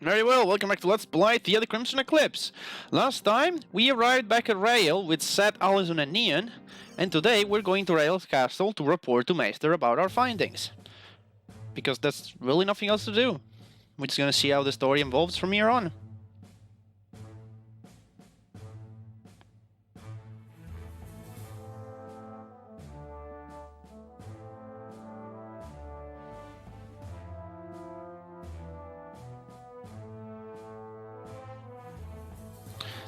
Very well, welcome back to Let's Play Theia the Crimson Eclipse. Last time, we arrived back at Ariathale with Seth, Allison and Neon, and today we're going to Ariathale's castle to report to Meister about our findings. Because there's really nothing else to do. We're just gonna see how the story evolves from here on.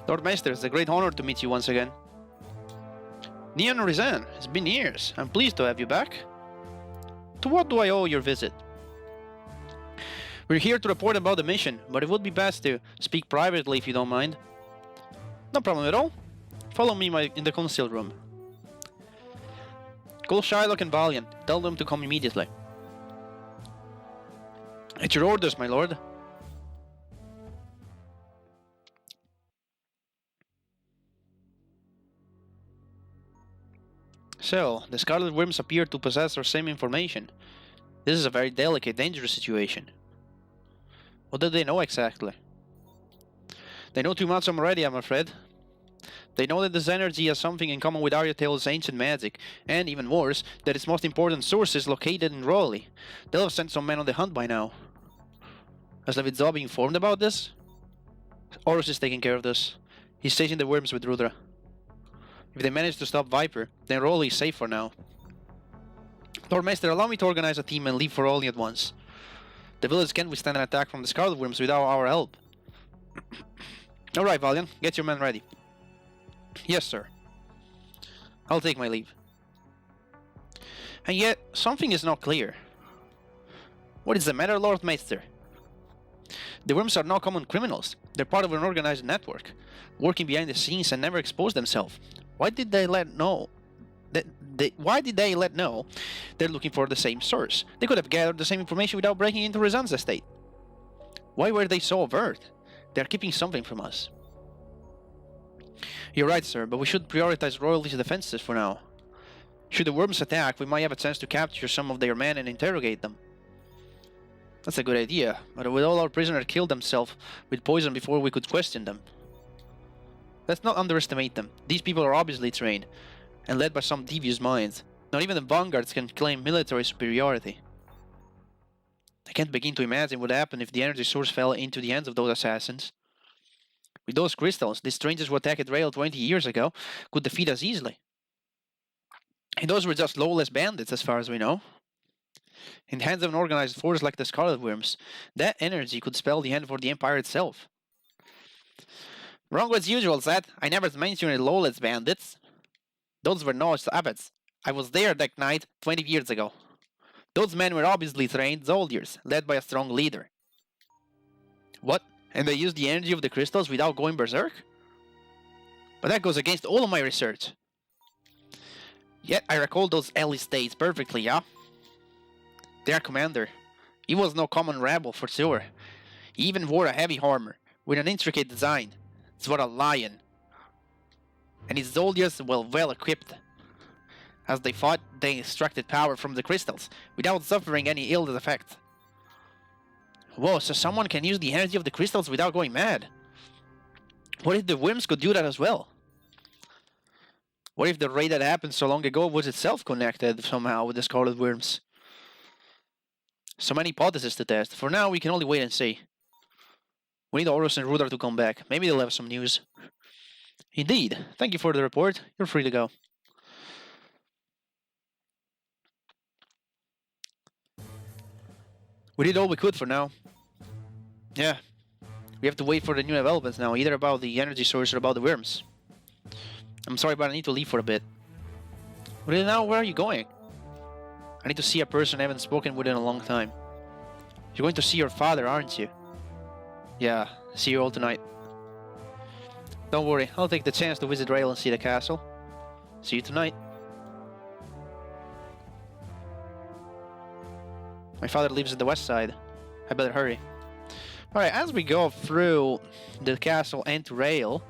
Lord Meister, it's a great honor to meet you once again. Neon Risan, it's been years. I'm pleased to have you back. To what do I owe your visit? We're here to report about the mission, but it would be best to speak privately if you don't mind. No problem at all. Follow me in the concealed room. Call Shylock and Valiant. Tell them to come immediately. At your orders, my lord. So, the Scarlet Worms appear to possess our same information. This is a very delicate, dangerous situation. What do they know exactly? They know too much already, I'm afraid. They know that this energy has something in common with Ariathale's ancient magic, and even worse, that its most important source is located in Roalie. They'll have sent some men on the hunt by now. Has Levitzal been informed about this? Horus is taking care of this. He's chasing the worms with Rudra. If they manage to stop Viper, then Roalie is safe for now. Lord Meister, allow me to organize a team and leave for Roalie at once. The village can't withstand an attack from the Scarlet Worms without our help. Alright, Valiant, get your men ready. Yes, sir. I'll take my leave. And yet, something is not clear. What is the matter, Lord Meister? The worms are not common criminals. They're part of an organized network, working behind the scenes and never expose themselves. Why did they let know? Why did they let know they're looking for the same source? They could have gathered the same information without breaking into Risan's estate. Why were they so overt? They're keeping something from us. You're right, sir, but we should prioritize Royalty's defenses for now. Should the worms attack, we might have a chance to capture some of their men and interrogate them. That's a good idea, but will all our prisoners kill themselves with poison before we could question them? Let's not underestimate them. These people are obviously trained, and led by some devious minds. Not even the vanguards can claim military superiority. I can't begin to imagine what would happen if the energy source fell into the hands of those assassins. With those crystals, the strangers who attacked Rail 20 years ago could defeat us easily. And those were just lawless bandits as far as we know. In the hands of an organized force like the Scarlet Worms, that energy could spell the end for the Empire itself. Wrong as usual, Seth. I never mentioned any lawless bandits. Those were no abbots. I was there that night 20 years ago. Those men were obviously trained soldiers, led by a strong leader. What? And they used the energy of the crystals without going berserk? But that goes against all of my research. Yet I recall those early states perfectly, yeah? Their commander. He was no common rebel for sure. He even wore a heavy armor, with an intricate design. It's what a lion. And his soldiers were well equipped. As they fought, they extracted power from the crystals, without suffering any ill effects. Whoa, so someone can use the energy of the crystals without going mad? What if the worms could do that as well? What if the raid that happened so long ago was itself connected somehow with the Scarlet Worms? So many hypotheses to test. For now, we can only wait and see. We need Horus and Rudra to come back. Maybe they'll have some news. Indeed. Thank you for the report. You're free to go. We did all we could for now. Yeah. We have to wait for the new developments now, either about the energy source or about the worms. I'm sorry, but I need to leave for a bit. But now, where are you going? I need to see a person I haven't spoken with in a long time. You're going to see your father, aren't you? Yeah, see you all tonight. Don't worry, I'll take the chance to visit Rail and see the castle. See you tonight. My father lives at the west side. I better hurry. Alright, as we go through the castle and to Rail,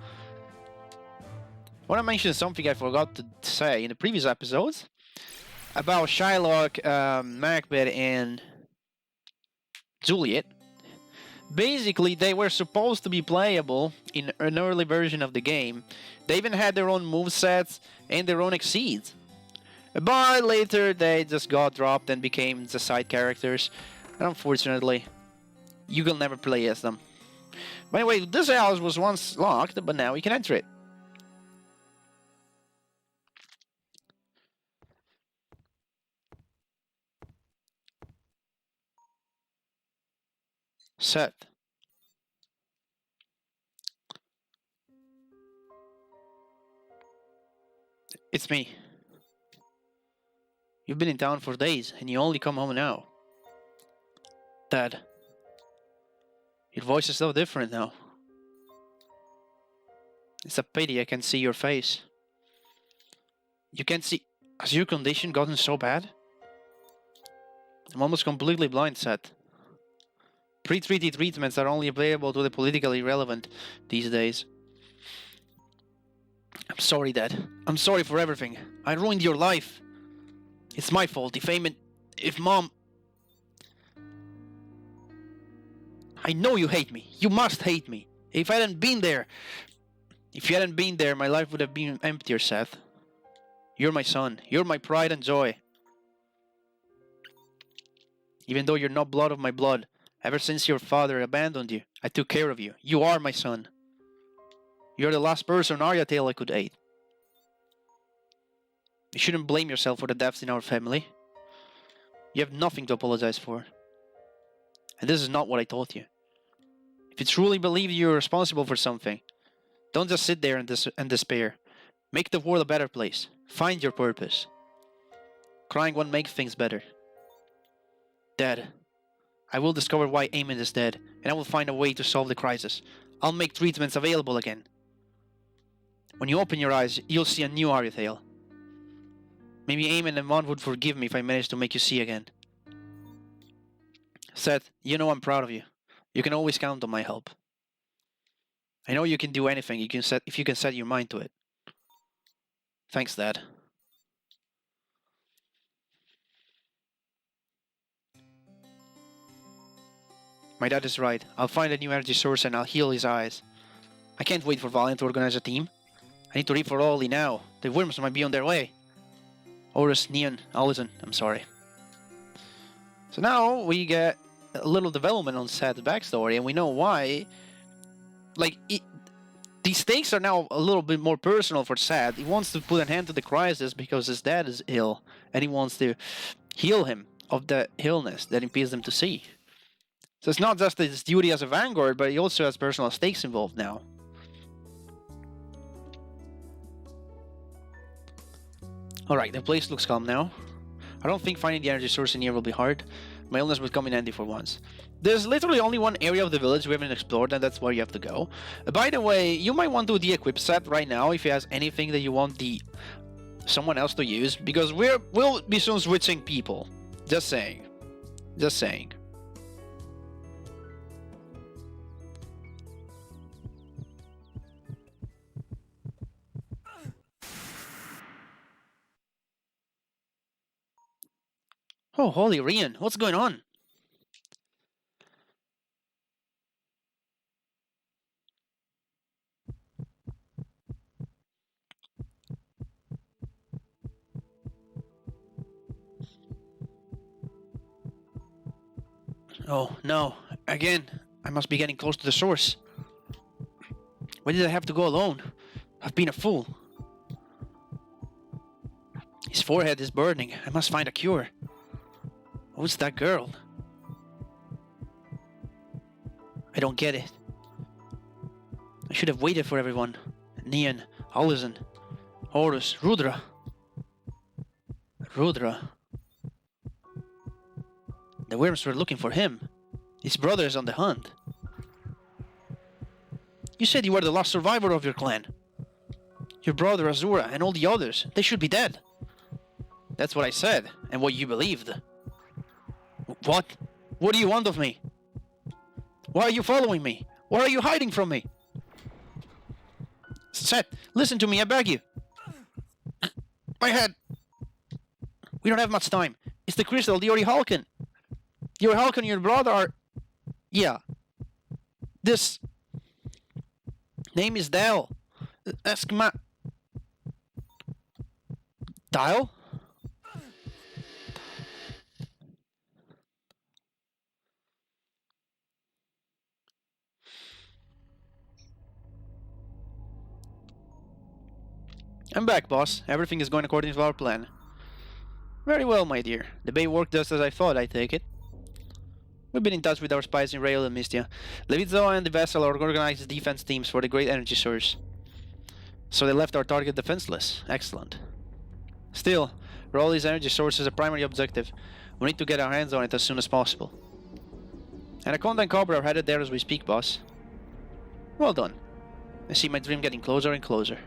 I want to mention something I forgot to say in the previous episodes about Shylock, Macbeth, and Juliet. Basically, they were supposed to be playable in an early version of the game. They even had their own movesets and their own exceeds. But later, they just got dropped and became the side characters. And unfortunately, you will never play as them. By the way, this house was once locked, but now you can enter it. Seth. It's me. You've been in town for days, and you only come home now. Dad. Your voice is so different now. It's a pity I can't see your face. You can't see... Has your condition gotten so bad? I'm almost completely blind, Seth. Pre-treaty treatments are only available to the politically relevant these days. I'm sorry, Dad. I'm sorry for everything. I ruined your life. It's my fault if Mom... I know you hate me. You must hate me. If I hadn't been there... If you hadn't been there, my life would have been emptier, Seth. You're my son. You're my pride and joy. Even though you're not blood of my blood, ever since your father abandoned you, I took care of you. You are my son. You're the last person Ariathale I could aid. You shouldn't blame yourself for the deaths in our family. You have nothing to apologize for. And this is not what I taught you. If you truly believe you're responsible for something, don't just sit there and despair. Make the world a better place. Find your purpose. Crying won't make things better. Dad, I will discover why Eamon is dead, and I will find a way to solve the crisis. I'll make treatments available again. When you open your eyes, you'll see a new Ariathale. Maybe Eamon and Mon would forgive me if I manage to make you see again. Seth, you know I'm proud of you. You can always count on my help. I know you can do anything if you can set your mind to it. Thanks, Dad. My dad is right. I'll find a new energy source and I'll heal his eyes. I can't wait for Valiant to organize a team. I need to leave for Roalie now. The worms might be on their way. Horus, Neon, Allison, I'm sorry. So now we get a little development on Seth's backstory, and we know why. Like, the stakes are now a little bit more personal for Seth. He wants to put an end to the crisis because his dad is ill, and he wants to heal him of the illness that impedes him to see. So it's not just his duty as a vanguard, but he also has personal stakes involved now. Alright, the place looks calm now. I don't think finding the energy source in here will be hard. My illness will come in handy for once. There's literally only one area of the village we haven't explored, and that's where you have to go. By the way, you might want to de-equip Seth right now if he has anything that you want someone else to use, because we'll be soon switching people. Just saying. Just saying. Oh, holy Rian, what's going on? Oh, no. Again, I must be getting close to the source. Why did I have to go alone? I've been a fool. His forehead is burning. I must find a cure. Who's that girl? I don't get it. I should have waited for everyone. Neon, Allison, Horus, Rudra. Rudra. The worms were looking for him. His brother is on the hunt. You said you were the last survivor of your clan. Your brother Azura and all the others, they should be dead. That's what I said, and what you believed. What? What do you want of me? Why are you following me? Why are you hiding from me? Seth, listen to me, I beg you. My head. We don't have much time. It's the crystal, the Ariathale. The Ariathale and your brother are... Yeah. This name is Dell. Ask my... Dial? I'm back, boss. Everything is going according to our plan. Very well, my dear. The bait worked just as I thought, I take it. We've been in touch with our spies in Rail and Mystia. Levizzo and the vessel are organized defense teams for the great energy source. So they left our target defenseless. Excellent. Still, Roalie's energy source is a primary objective. We need to get our hands on it as soon as possible. Anaconda and Cobra are headed there as we speak, boss. Well done. I see my dream getting closer and closer.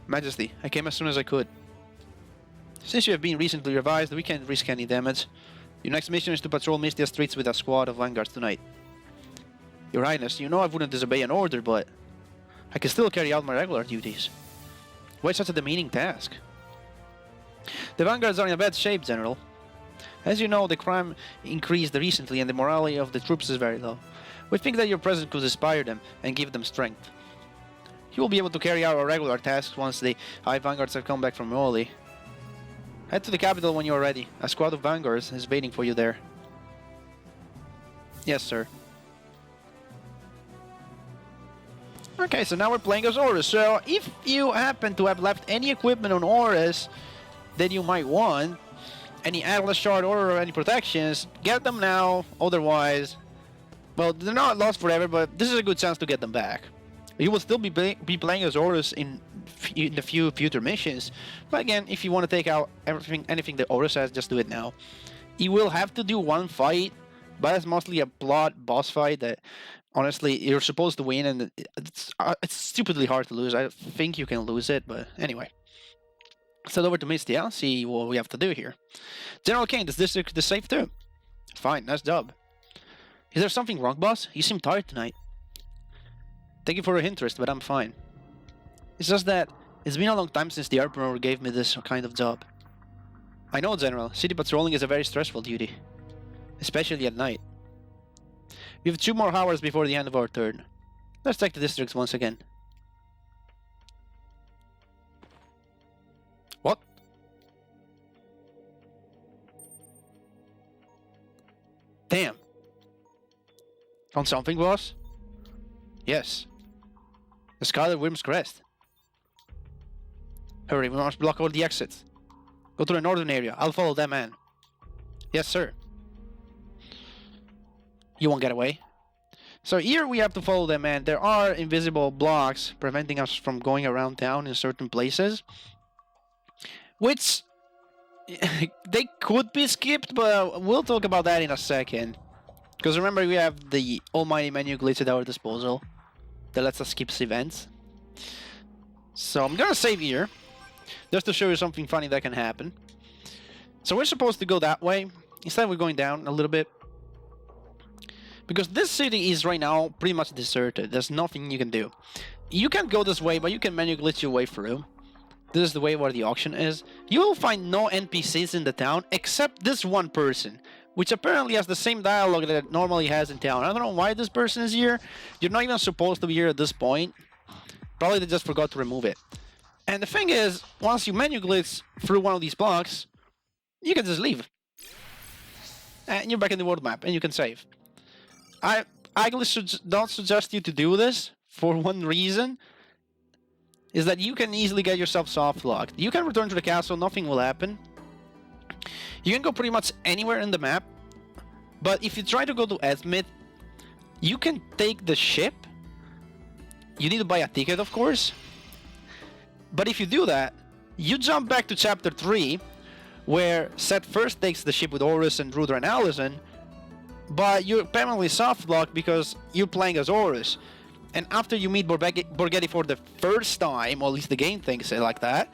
Majesty, I came as soon as I could. Since you have been recently revised, we can't risk any damage. Your next mission is to patrol Mystia streets with a squad of vanguards tonight. Your Highness, you know I wouldn't disobey an order, but I can still carry out my regular duties. Why such a demeaning task? The vanguards are in a bad shape, General. As you know, the crime increased recently and the morale of the troops is very low. We think that your presence could inspire them and give them strength. You will be able to carry out our regular tasks once the High Vanguards have come back from Roalie. Head to the capital when you are ready. A squad of vanguards is waiting for you there. Yes, sir. Okay, so now we're playing as Horus. So if you happen to have left any equipment on Horus that you might want, any Atlas Shard or any protections, get them now. Otherwise, well, they're not lost forever, but this is a good chance to get them back. You will still be playing as Horus in the few future missions, but again, if you want to take out anything that Horus has, just do it now. You will have to do one fight, but it's mostly a plot boss fight that, honestly, you're supposed to win, and it's stupidly hard to lose. I think you can lose it, but anyway. Let's head over to Mystia, see what we have to do here. General Kane, this district is safe too. Fine, nice job. Is there something wrong, boss? You seem tired tonight. Thank you for your interest, but I'm fine. It's just that it's been a long time since the Emperor gave me this kind of job. I know, General. City patrolling is a very stressful duty. Especially at night. We have 2 more hours before the end of our turn. Let's check the districts once again. What? Damn. Found something, boss? Yes. The Scarlet Wyrm's Crest. Hurry, we must block all the exits. Go to the northern area. I'll follow that man. Yes, sir. You won't get away. So here we have to follow that man. There are invisible blocks preventing us from going around town in certain places. Which... they could be skipped, but we'll talk about that in a second. Because remember, we have the almighty menu glitch at our disposal that lets us skip events. So I'm gonna save here, just to show you something funny that can happen. So we're supposed to go that way. Instead we're going down a little bit. Because this city is right now pretty much deserted. There's nothing you can do. You can't go this way, but you can menu glitch your way through. This is the way where the auction is. You will find no NPCs in the town except this one person, which apparently has the same dialogue that it normally has in town. I don't know why this person is here. You're not even supposed to be here at this point. Probably they just forgot to remove it. And the thing is, once you menu glitch through one of these blocks, you can just leave. And you're back in the world map, and you can save. I don't suggest you to do this, for one reason, is that you can easily get yourself soft locked. You can return to the castle, nothing will happen. You can go pretty much anywhere in the map, but if you try to go to Esmith, you can take the ship. You need to buy a ticket, of course. But if you do that, you jump back to chapter 3, where Seth first takes the ship with Horus and Rudra and Allison, but you're permanently soft locked because you're playing as Horus. And after you meet Borghetti for the first time, or at least the game thinks it like that,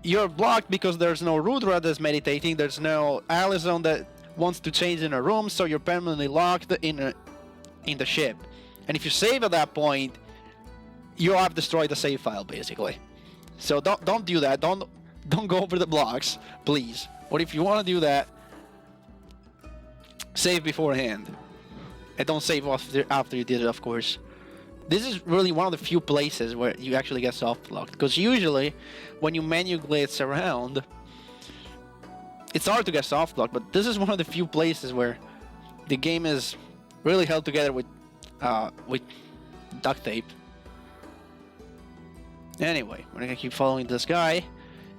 you're blocked because there's no Rudra that's meditating, there's no Allison that wants to change in a room, so you're permanently locked in the ship. And if you save at that point, you have destroyed the save file, basically. So don't do that. Don't go over the blocks, please. Or if you want to do that, save beforehand. And don't save after you did it, of course. This is really one of the few places where you actually get soft blocked. Because usually, when you menu glitch around, it's hard to get soft blocked. But this is one of the few places where the game is really held together with duct tape. Anyway, we're gonna keep following this guy.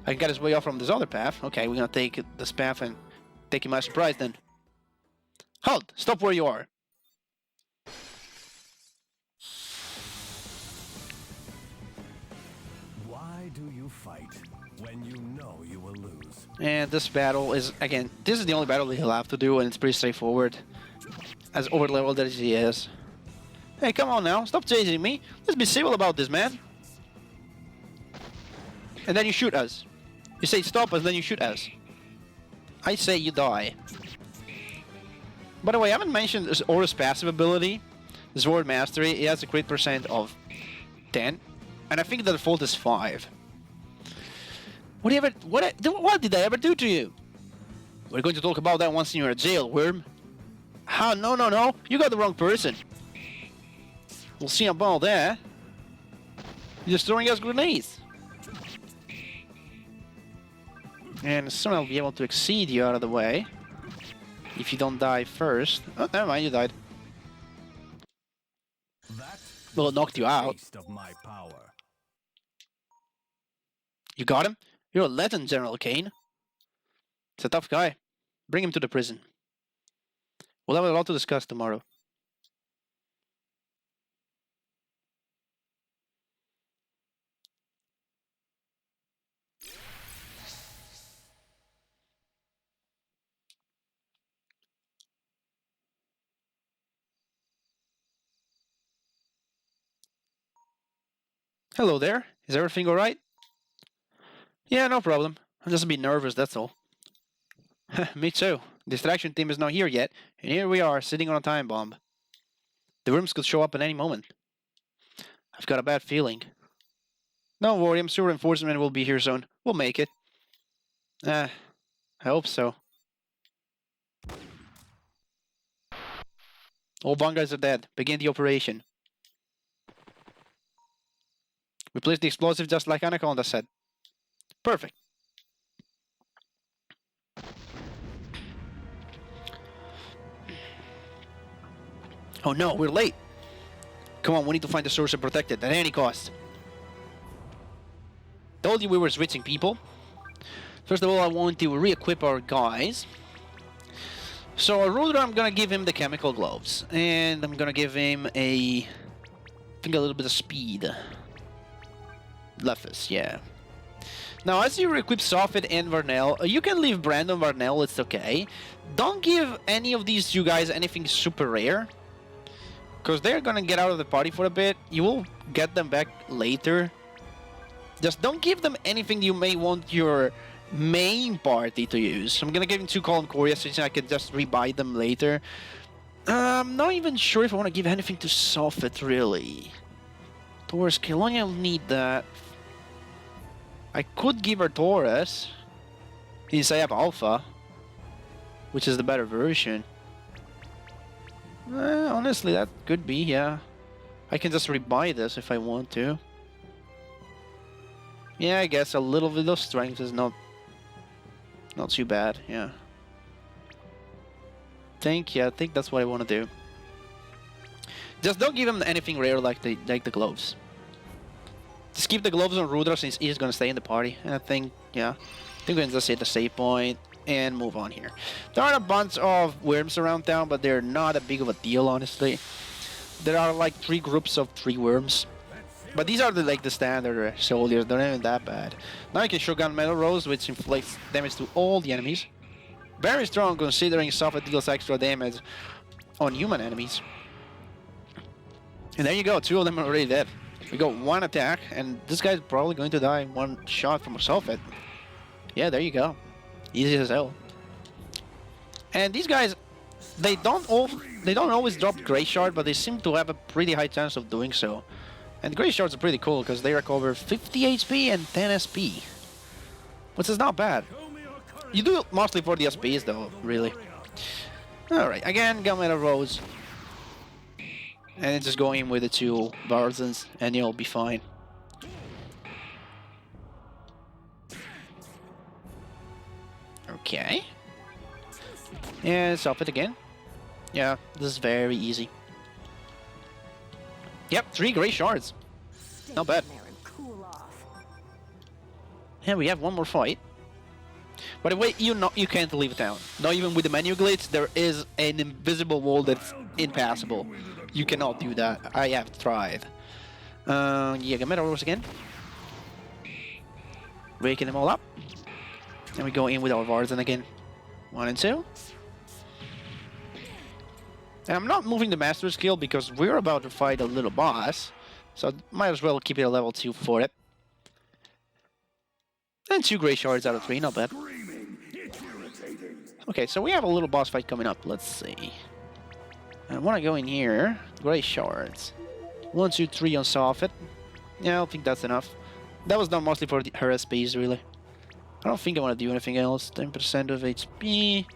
I can get his way off from this other path. Okay, we're gonna take this path and take him by surprise then. Halt! Stop where you are. Why do you fight when you know you will lose? And this battle is, again, this is the only battle that he'll have to do, and it's pretty straightforward. As overleveled as he is. Hey, come on now, stop chasing me. Let's be civil about this, man. And then you shoot us. You say stop us, then you shoot us. I say you die. By the way, I haven't mentioned this Aura's passive ability. Sword Mastery. It has a crit percent of 10. And I think the default is 5. What did I ever do to you? We're going to talk about that once you're in jail, worm. How? No. You got the wrong person. We'll see about that. You're just throwing us grenades. And soon I'll be able to exceed you out of the way. If you don't die first. Oh, never mind, you died. Well, it knocked you out. Of my power. You got him? You're a legend, General Kane. It's a tough guy. Bring him to the prison. We'll have a lot to discuss tomorrow. Hello there. Is everything alright? Yeah, no problem. I'm just a bit nervous, that's all. Me too. Distraction team is not here yet, and here we are, sitting on a time bomb. The worms could show up at any moment. I've got a bad feeling. Don't worry, I'm sure reinforcement will be here soon. We'll make it. I hope so. All Vanguards are dead. Begin the operation. We placed the explosive just like Anaconda said. Perfect. Oh no, we're late. Come on, we need to find the source and protect it at any cost. Told you we were switching people. First of all, I want to re-equip our guys. So Rudra, I'm gonna give him the chemical gloves. And I'm gonna give him I think a little bit of speed. Lefus, yeah. Now, as you equip Soffit and Varnell, you can leave Brandon Varnell, it's okay. Don't give any of these two guys anything super rare. Because they're gonna get out of the party for a bit. You will get them back later. Just don't give them anything you may want your main party to use. I'm gonna give him 2 Column Couriers so I can just rebuy them later. I'm not even sure if I want to give anything to Soffit, really. Taurus Kill, I'll need that. I could give her Taurus. Since I have Alpha. Which is the better version. Honestly, that could be, yeah. I can just rebuy this if I want to. Yeah, I guess a little bit of strength is not too bad, yeah. I think that's what I want to do. Just don't give him anything rare like the gloves. Just keep the gloves on Rudra since he's gonna stay in the party. And I think, yeah. I think we can just hit the save point and move on here. There are a bunch of worms around town, but they're not a big of a deal, honestly. There are like 3 groups of 3 worms. But these are the standard soldiers, they're not even that bad. Now you can Shogun Metal Rose, which inflicts damage to all the enemies. Very strong considering Soffit deals extra damage on human enemies. And there you go, 2 of them are already dead. We got 1 attack, and this guy's probably going to die in 1 shot from a Soffit. Yeah, there you go. Easy as hell. And these guys, they don't always drop Grey Shard, but they seem to have a pretty high chance of doing so. And Grey Shards are pretty cool because they recover 50 HP and 10 SP. Which is not bad. You do it mostly for the SPs though, really. Alright, again, Gunmetal Rose. And then just go in with the 2 Barzans and you'll be fine. Okay. And stop it again. Yeah, this is very easy. Yep, 3 Grey Shards. Not bad. And we have one more fight. By the way, you can't leave town. Not even with the menu glitch, there is an invisible wall that's impassable. You cannot do that. I have tried. Yeah, Gamera Rose again. Waking them all up. And we go in with our Varzan again. 1 and 2. And I'm not moving the Master skill because we're about to fight a little boss. So might as well keep it a level 2 for it. And 2 Grey Shards out of 3, not bad. Okay, so we have a little boss fight coming up. Let's see. I want to go in here. Grey Shards. 1, 2, 3 on Soffit. Yeah, I don't think that's enough. That was done mostly for her SPs, really. I don't think I want to do anything else. 10% of HP.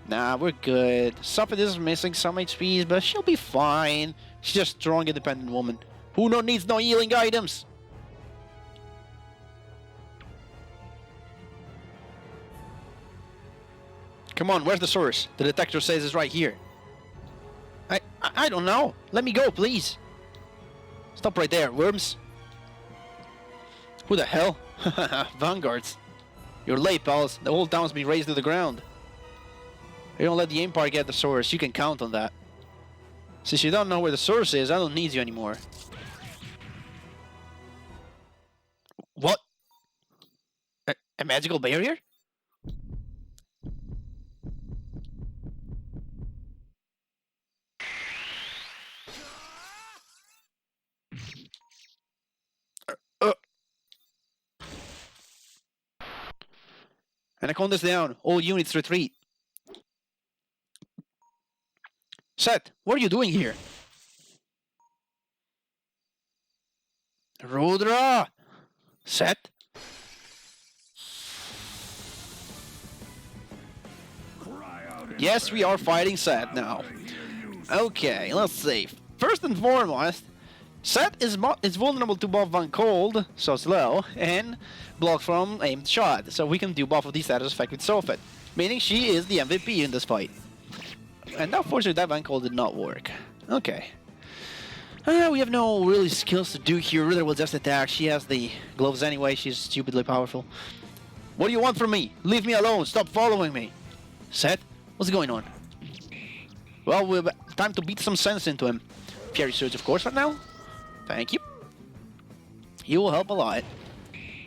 Nah, we're good. Soffit is missing some HPs, but she'll be fine. She's just a strong, independent woman. Who needs no healing items? Come on, where's the source? The detector says it's right here. I don't know. Let me go, please. Stop right there, worms. Who the hell? Vanguards. You're late, pals. The whole town's been razed to the ground. You don't let the Empire get the source. You can count on that. Since you don't know where the source is, I don't need you anymore. What? A magical barrier? And I count this down. All units retreat. Seth, what are you doing here? Rudra! Seth? Yes, we are fighting Seth now. Okay, let's see. First and foremost, Seth is vulnerable to buff Van Cold, so slow, and block from aimed shot, so we can do both of these status effects with Soffit, meaning she is the MVP in this fight. And unfortunately that Van Cold did not work. Okay. We have no really skills to do here. Riddler will just attack. She has the gloves anyway. She's stupidly powerful. What do you want from me? Leave me alone. Stop following me. Seth, what's going on? Well, we've time to beat some sense into him. Fairy Surge, of course, right now. Thank you. You will help a lot.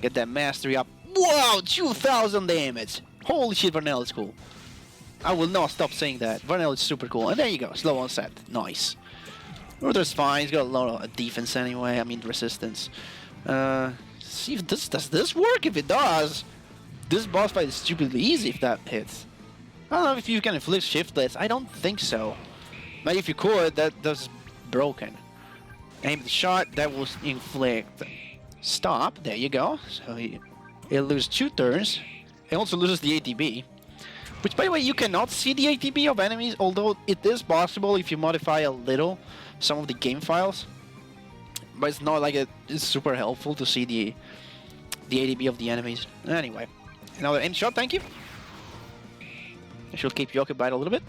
Get that mastery up. Wow, 2,000 damage. Holy shit, Varnell is cool. I will not stop saying that. Varnell is super cool. And there you go, slow on set. Nice. Rudder's fine. He's got a lot of defense anyway. I mean, resistance. See if does this work? If it does, this boss fight is stupidly easy if that hits. I don't know if you can inflict shiftless. I don't think so. But if you could, that's broken. Aim the shot, that will inflict. Stop. There you go. So he'll lose 2 turns. He also loses the ATB. Which, by the way, you cannot see the ATB of enemies, although it is possible if you modify a little some of the game files. But it's not like it's super helpful to see the ATB of the enemies. Anyway, another aim shot, thank you. I should keep you occupied a little bit.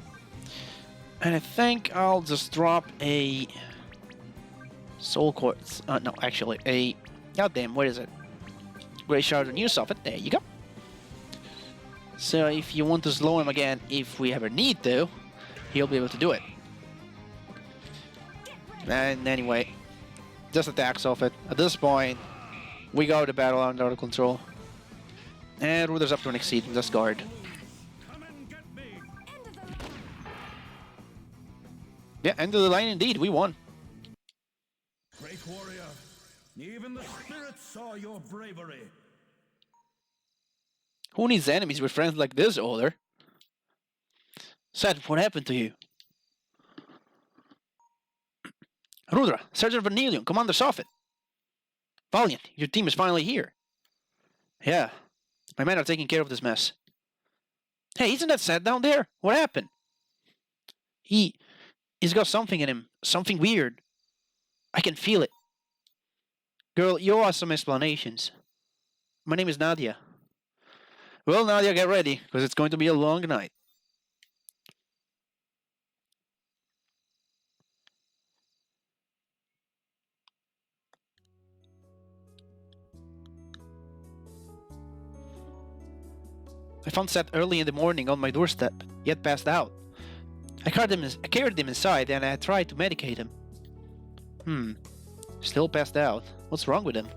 And I think I'll just drop a soul quartz. No, actually, a... Goddamn, what is it? Grey Shard on use of it. There you go. So if you want to slow him again, if we ever need to, he'll be able to do it. And anyway, just attacks off it. At this point, we got the battle under control. And Ruder's up to an exceed, just guard. Yeah, end of the line indeed, we won. Great warrior, even the spirits saw your bravery. Who needs enemies with friends like this, Older? Seth, what happened to you? Rudra, Sergeant Vernelion, Commander Soffit. Valiant, your team is finally here. Yeah, my men are taking care of this mess. Hey, isn't that Seth down there? What happened? He's got something in him. Something weird. I can feel it. Girl, you owe us some explanations. My name is Nadia. Well, Nadia, get ready, because it's going to be a long night. I found Seth early in the morning on my doorstep. He had passed out. I carried him inside and I tried to medicate him. Still passed out. What's wrong with him?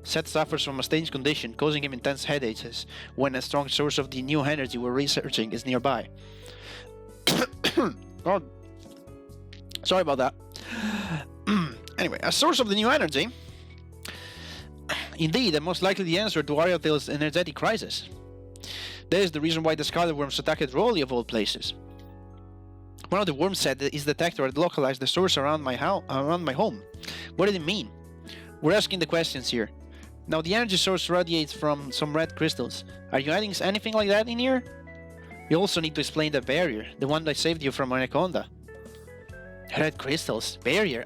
Seth suffers from a strange condition, causing him intense headaches when a strong source of the new energy we're researching is nearby. God. Sorry about that. Anyway, a source of the new energy? Indeed, and most likely the answer to Ariathale's energetic crisis. That is the reason why the Scarlet Worms attacked Roalie of all places. One of the worms said that his detector had localized the source around my home. What did it mean? We're asking the questions here. Now the energy source radiates from some red crystals. Are you adding anything like that in here? You also need to explain the barrier, the one that saved you from Anaconda. Red crystals? Barrier?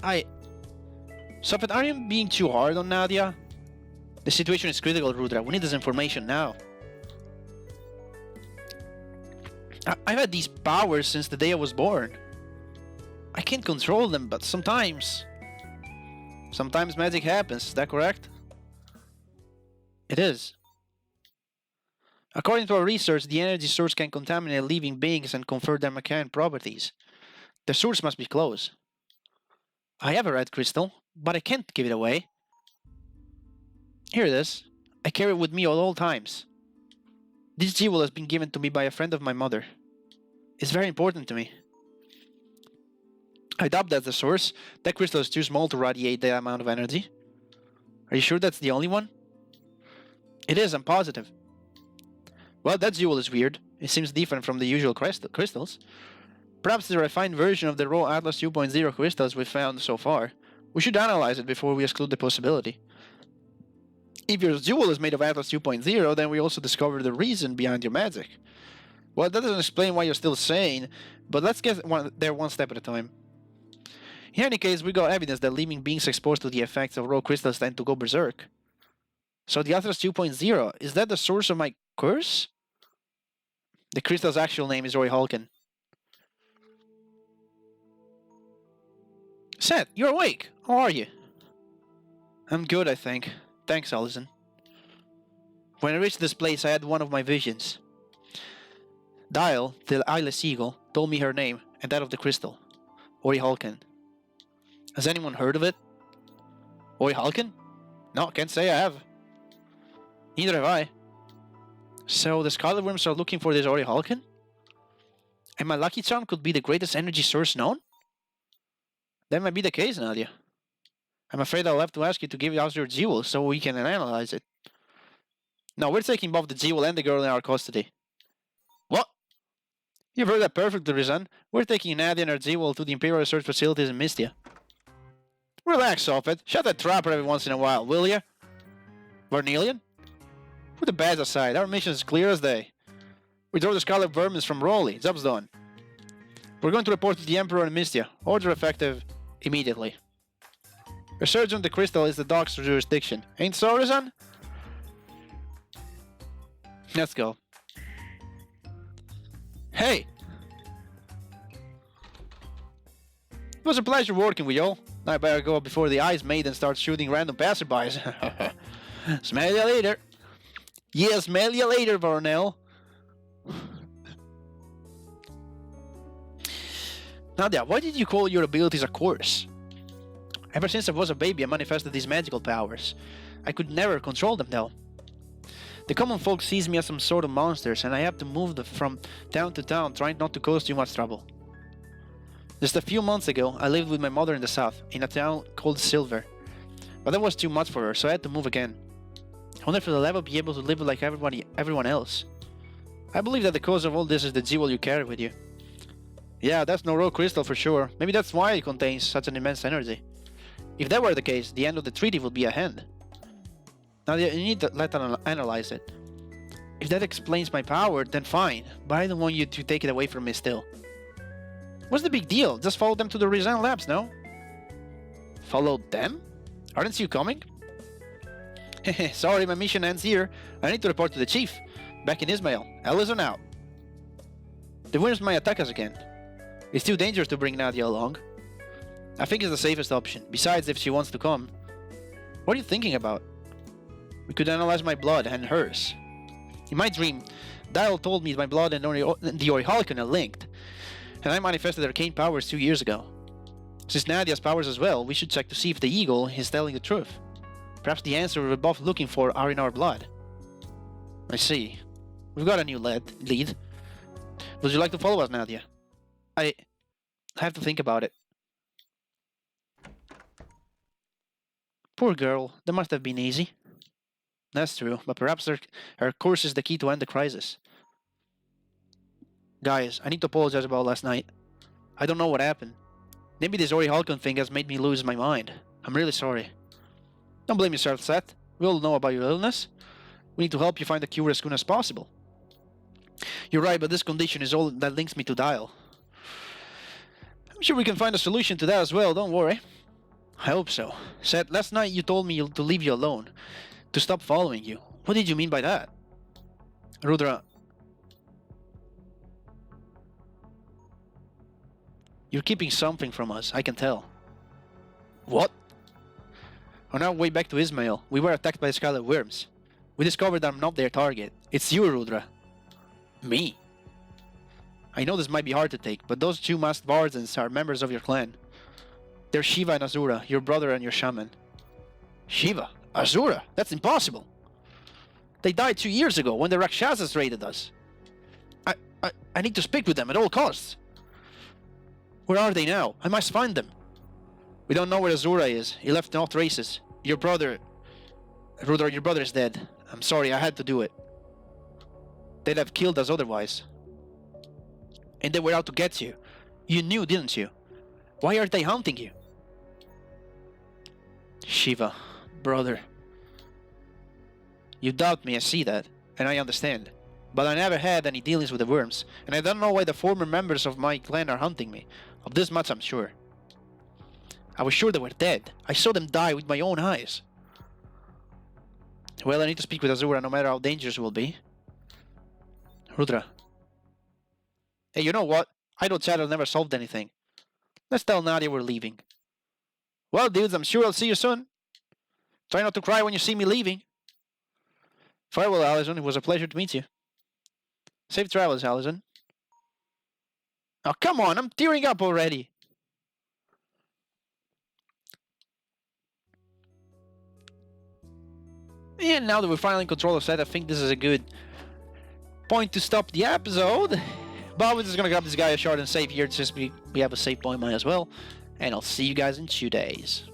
Seth, are you being too hard on Nadia? The situation is critical, Rudra. We need this information now. I've had these powers since the day I was born. I can't control them, but sometimes magic happens. Is that correct? It is. According to our research, the energy source can contaminate living beings and confer their arcane properties. The source must be close. I have a red crystal, but I can't give it away. Here it is. I carry it with me at all times. This jewel has been given to me by a friend of my mother. It's very important to me. I doubt that's the source. That crystal is too small to radiate that amount of energy. Are you sure that's the only one? It is, I'm positive. Well, that jewel is weird. It seems different from the usual crystals. Perhaps it's a refined version of the raw Atlas 2.0 crystals we've found so far. We should analyze it before we exclude the possibility. If your jewel is made of Atlas 2.0, then we also discover the reason behind your magic. Well, that doesn't explain why you're still sane, but let's get there one step at a time. In any case, we got evidence that living beings exposed to the effects of raw crystals tend to go berserk. So the Atlas 2.0, is that the source of my curse? The crystal's actual name is Roy Hulkin. Seth, you're awake. How are you? I'm good, I think. Thanks, Allison. When I reached this place, I had one of my visions. Dial, the eyeless eagle, told me her name and that of the crystal. Ori Hulkin. Has anyone heard of it? Ori Hulkin? No, can't say I have. Neither have I. So the Scarlet Worms are looking for this Ori Hulkin? And my lucky charm could be the greatest energy source known? That might be the case, Nadia. I'm afraid I'll have to ask you to give us your jewel so we can analyze it. No, we're taking both the jewel and the girl in our custody. What? You've heard that perfectly, Risan. We're taking Nadia and her jewel to the Imperial Research Facilities in Mystia. Relax, Sophet. Shut that trapper every once in a while, will ya? Varnelian? Put the badge aside. Our mission is clear as day. We drove the Scarlet Vermins from Roalie. Job's done. We're going to report to the Emperor in Mystia. Order effective immediately. Research on the crystal is the doc's jurisdiction. Ain't so, Risan? Let's go. Hey! It was a pleasure working with y'all. I better go before the Ice Maiden starts shooting random passerbys. Smell ya later. Yeah, smell ya later, Varnell. Nadia, why did you call your abilities a curse? Ever since I was a baby, I manifested these magical powers. I could never control them, though. The common folk sees me as some sort of monsters, and I have to move from town to town, trying not to cause too much trouble. Just a few months ago, I lived with my mother in the south, in a town called Silver. But that was too much for her, so I had to move again. I wonder if I'll ever be able to live like everyone else. I believe that the cause of all this is the jewel you carry with you. Yeah, that's no raw crystal for sure. Maybe that's why it contains such an immense energy. If that were the case, the end of the treaty would be at hand. Now you need to let us analyze it. If that explains my power, then fine, but I don't want you to take it away from me still. What's the big deal? Just follow them to the Risan labs, no? Follow them? Aren't you coming? Sorry, my mission ends here. I need to report to the chief. Back in Ismail. Ellison out. The worms might attack us again. It's too dangerous to bring Nadia along. I think it's the safest option. Besides, if she wants to come. What are you thinking about? We could analyze my blood and hers. In my dream, Dial told me my blood and the Orihalcon are linked, and I manifested arcane powers 2 years ago. Since Nadia's powers as well, we should check to see if the eagle is telling the truth. Perhaps the answer we're both looking for are in our blood. I see. We've got a new lead. Would you like to follow us, Nadia? I have to think about it. Poor girl, that must have been easy. That's true, but perhaps her course is the key to end the crisis. Guys, I need to apologize about last night. I don't know what happened. Maybe this Orihalcon thing has made me lose my mind. I'm really sorry. Don't blame yourself, Seth. We all know about your illness. We need to help you find a cure as soon as possible. You're right, but this condition is all that links me to Dial. I'm sure we can find a solution to that as well, don't worry. I hope so. Seth, last night you told me to leave you alone. To stop following you. What did you mean by that? Rudra. You're keeping something from us, I can tell. What? On our way back to Ismail, we were attacked by scarlet worms. We discovered I'm not their target. It's you, Rudra. Me? I know this might be hard to take, but those two masked Vardens are members of your clan. They're Shiva and Azura, your brother and your shaman. Shiva? Azura? That's impossible! They died 2 years ago when the Rakshasas raided us. I need to speak with them at all costs. Where are they now? I must find them. We don't know where Azura is. He left no traces. Your brother... Rudra, your brother is dead. I'm sorry, I had to do it. They'd have killed us otherwise. And they were out to get you. You knew, didn't you? Why are they hunting you? Shiva, brother. You doubt me, I see that, and I understand. But I never had any dealings with the worms, and I don't know why the former members of my clan are hunting me. Of this much I'm sure. I was sure they were dead. I saw them die with my own eyes. Well, I need to speak with Azura no matter how dangerous it will be. Rudra. Hey, you know what? Idle chatter never solved anything. Let's tell Nadia we're leaving. Well, dudes, I'm sure I'll see you soon. Try not to cry when you see me leaving. Farewell, Allison. It was a pleasure to meet you. Safe travels, Allison. Oh, come on. I'm tearing up already. And now that we're finally in control of Seth, I think this is a good point to stop the episode. But we're just gonna grab this guy a shard and save here. It's just we have a save point mine as well. And I'll see you guys in 2 days.